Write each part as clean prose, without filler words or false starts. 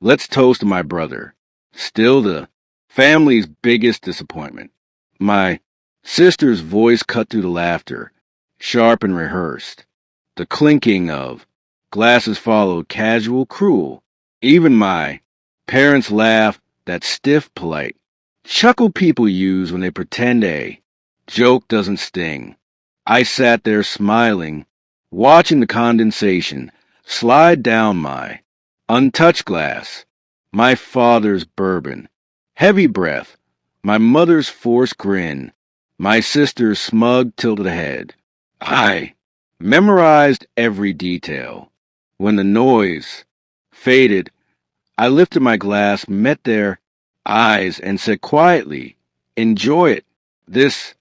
Let's toast to my brother. Still the family's biggest disappointment. My sister's voice cut through the laughter, sharp and rehearsed. The clinking of glasses followed casual, cruel. Even my parents' laugh, that stiff, polite chuckle people use when they pretend a joke doesn't sting. I sat there smiling, watching the condensation slide down my untouched glass, my father's bourbon, heavy breath, my mother's forced grin, my sister's smug tilted head. I memorized every detail. When the noise faded, I lifted my glass, met their eyes, and said quietly, "Enjoy it. This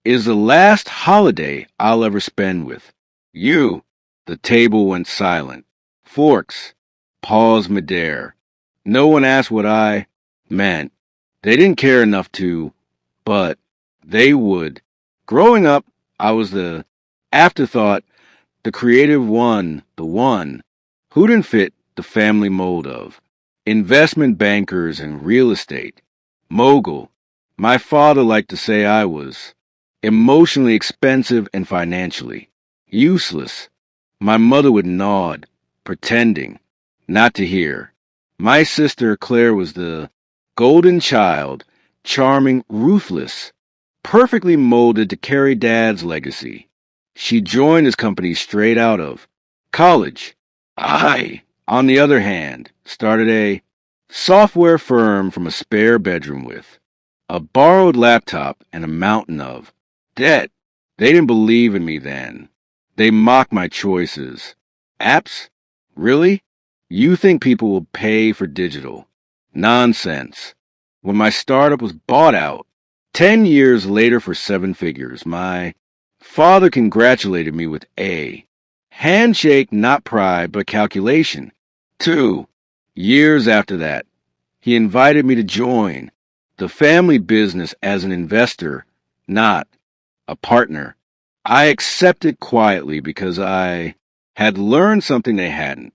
is the last holiday I'll ever spend with you." The table went silent. Forks paused midair. No one asked what I meant. They didn't care enough to, but they would. Growing up, I was the afterthought, the creative one, the one who didn't fit the family mold of investment bankers and real estate. Mogul. My father liked to say I was emotionally expensive and financially useless. My mother would nod, pretending not to hear. My sister Claire was the golden child, charming, ruthless, perfectly molded to carry Dad's legacy. She joined his company straight out of college. I, on the other hand, started a software firm from a spare bedroom with a borrowed laptop and a mountain of debt. They didn't believe in me then. They mocked my choices. Apps? Really? You think people will pay for digital? Nonsense. When my startup was bought out, 10 years later for 7 figures, my father congratulated me with a handshake, not pride, but calculation. 2 years after that, he invited me to join the family business as an investor, not a partner. I accepted quietly because I had learned something they hadn't.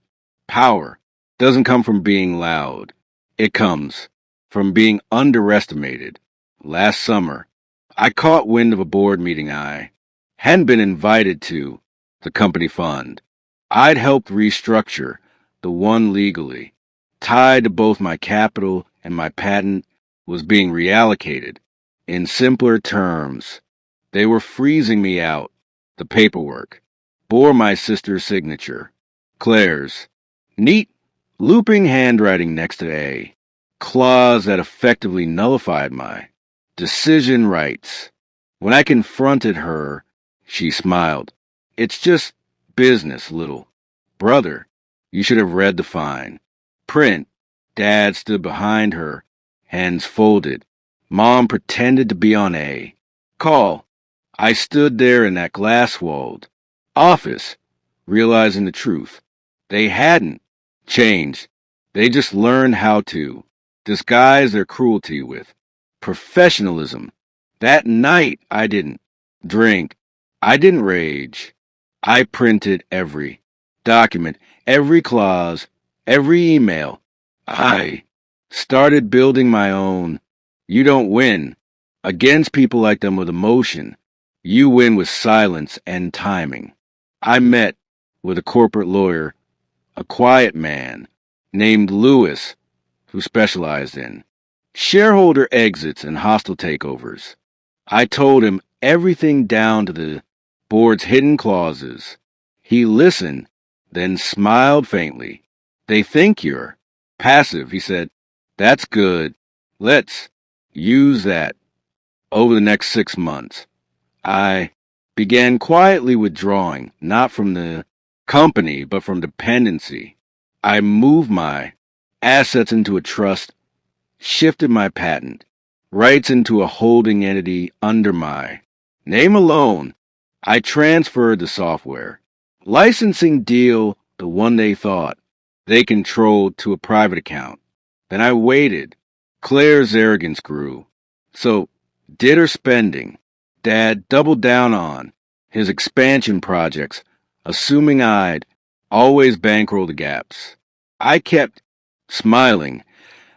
Power doesn't come from being loud. It comes from being underestimated. Last summer, I caught wind of a board meeting I hadn't been invited to, the company fund. I'd helped restructure the one legally, tied to both my capital and my patent, was being reallocated. In simpler terms, they were freezing me out. The paperwork bore my sister's signature, Claire's, neat, looping handwriting next to a clause that effectively nullified my decision rights. When I confronted her, she smiled. "It's just business, little brother. You should have read the fine print." Dad stood behind her, hands folded. Mom pretended to be on a call. I stood there in that glass-walled office, realizing the truth. They hadn't changed. They just learned how to disguise their cruelty with professionalism. That night, I didn't drink. I didn't rage. I printed every document, every clause, every email. I started building my own. You don't win against people like them with emotion. You win with silence and timing. I met with a corporate lawyer, a quiet man named Lewis, who specialized in shareholder exits and hostile takeovers. I told him everything down to the board's hidden clauses. He listened, then smiled faintly. "They think you're passive," he said. "That's good. Let's use that over the next 6 months." I began quietly withdrawing, not from the company, but from dependency. I moved my assets into a trust, shifted my patent rights into a holding entity under my name alone. I transferred the software licensing deal, the one they thought they controlled, to a private account. Then I waited. Claire's arrogance grew. So did her spending. Dad doubled down on his expansion projects, assuming I'd always bankroll the gaps. I kept smiling,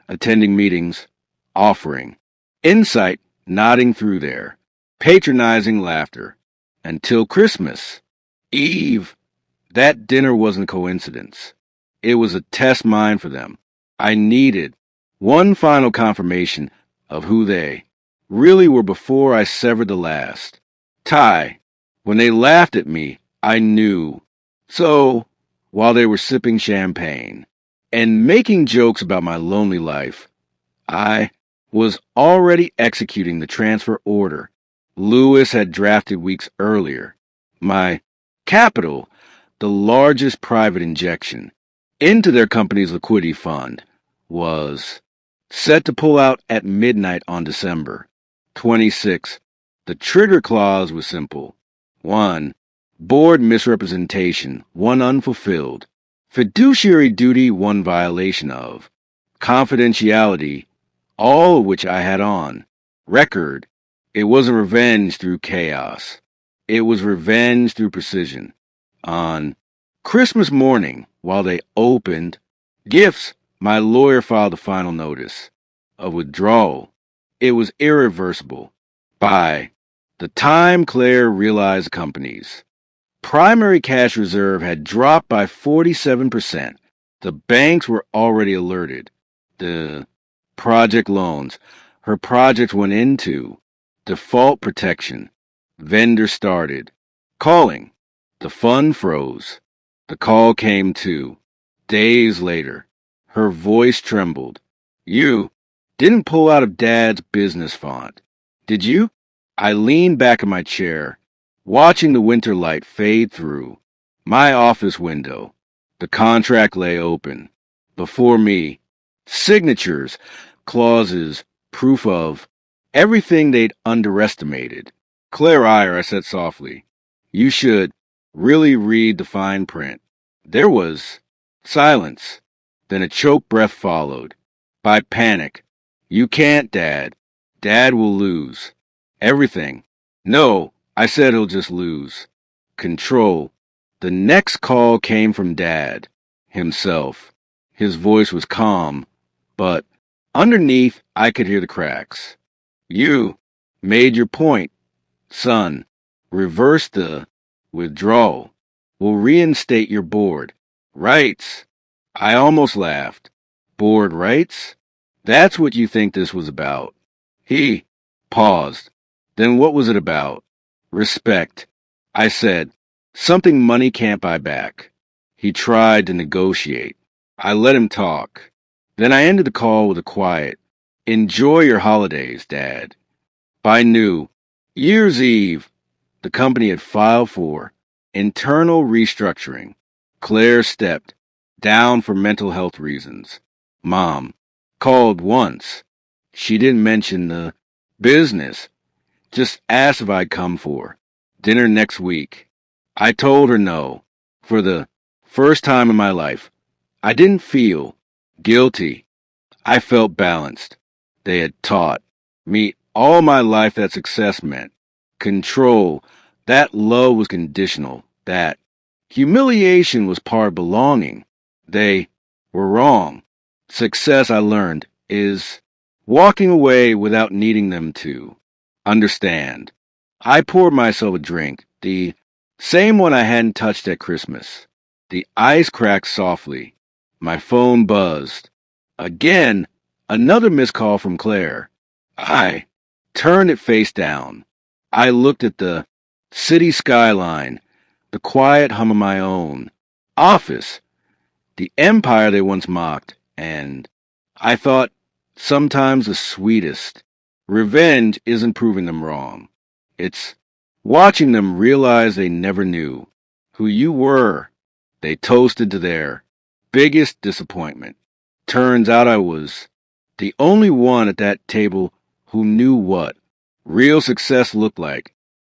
attending meetings, offering, insight nodding through there, patronizing laughter, until Christmas Eve. That dinner wasn't a coincidence. It was a test mine for them. I needed one final confirmation of who they really were before I severed the last tie. When they laughed at me, I knew. So, while they were sipping champagne and making jokes about my lonely life, I was already executing the transfer order Lewis had drafted weeks earlier. My capital, the largest private injection into their company's liquidity fund, was set to pull out at midnight on December 26. The trigger clause was simple. 1. Board misrepresentation, 1 unfulfilled. Fiduciary duty, 1 violation of. Confidentiality, all of which I had on record. It wasn't revenge through chaos. It was revenge through precision. On Christmas morning, while they opened gifts, my lawyer filed a final notice of withdrawal. It was irreversible. By the time Claire realized the company's primary cash reserve had dropped by 47%, the banks were already alerted. The project loans her project went into, default protection, vendor started calling. The fund froze. The call came too. Days later, her voice trembled. You didn't pull out of Dad's business font, did you? I leaned back in my chair, watching the winter light fade through my office window. The contract lay open before me. Signatures, clauses, proof of everything they'd underestimated. Claire Eyre, I said softly, you should really read the fine print. There was silence. Then a choked breath followed. By panic. You can't, Dad. Dad will lose. Everything. No, I said he'll just lose. Control. The next call came from Dad himself. His voice was calm, but underneath I could hear the cracks. You made your point, son. Reverse the withdrawal. We'll reinstate your board rights. I almost laughed. Board rights? That's what you think this was about. He paused. Then what was it about? Respect. I said, something money can't buy back. He tried to negotiate. I let him talk. Then I ended the call with a quiet, enjoy your holidays, Dad. By New Year's Eve, the company had filed for internal restructuring. Claire stepped down for mental health reasons. Mom called once. She didn't mention the business, just asked if I'd come for dinner next week. I told her no. For the first time in my life, I didn't feel guilty. I felt balanced. They had taught me all my life that success meant control, that love was conditional, that humiliation was part of belonging. They were wrong. Success, I learned, is walking away without needing them to understand. I poured myself a drink, the same one I hadn't touched at Christmas. The ice cracked softly. My phone buzzed. Again, another missed call from Claire. I turned it face down. I looked at the city skyline, the quiet hum of my own office, the empire they once mocked, and I thought sometimes the sweetest revenge isn't proving them wrong. It's watching them realize they never knew who you were. They toasted to their biggest disappointment. Turns out I was the only one at that table who knew what real success looked like.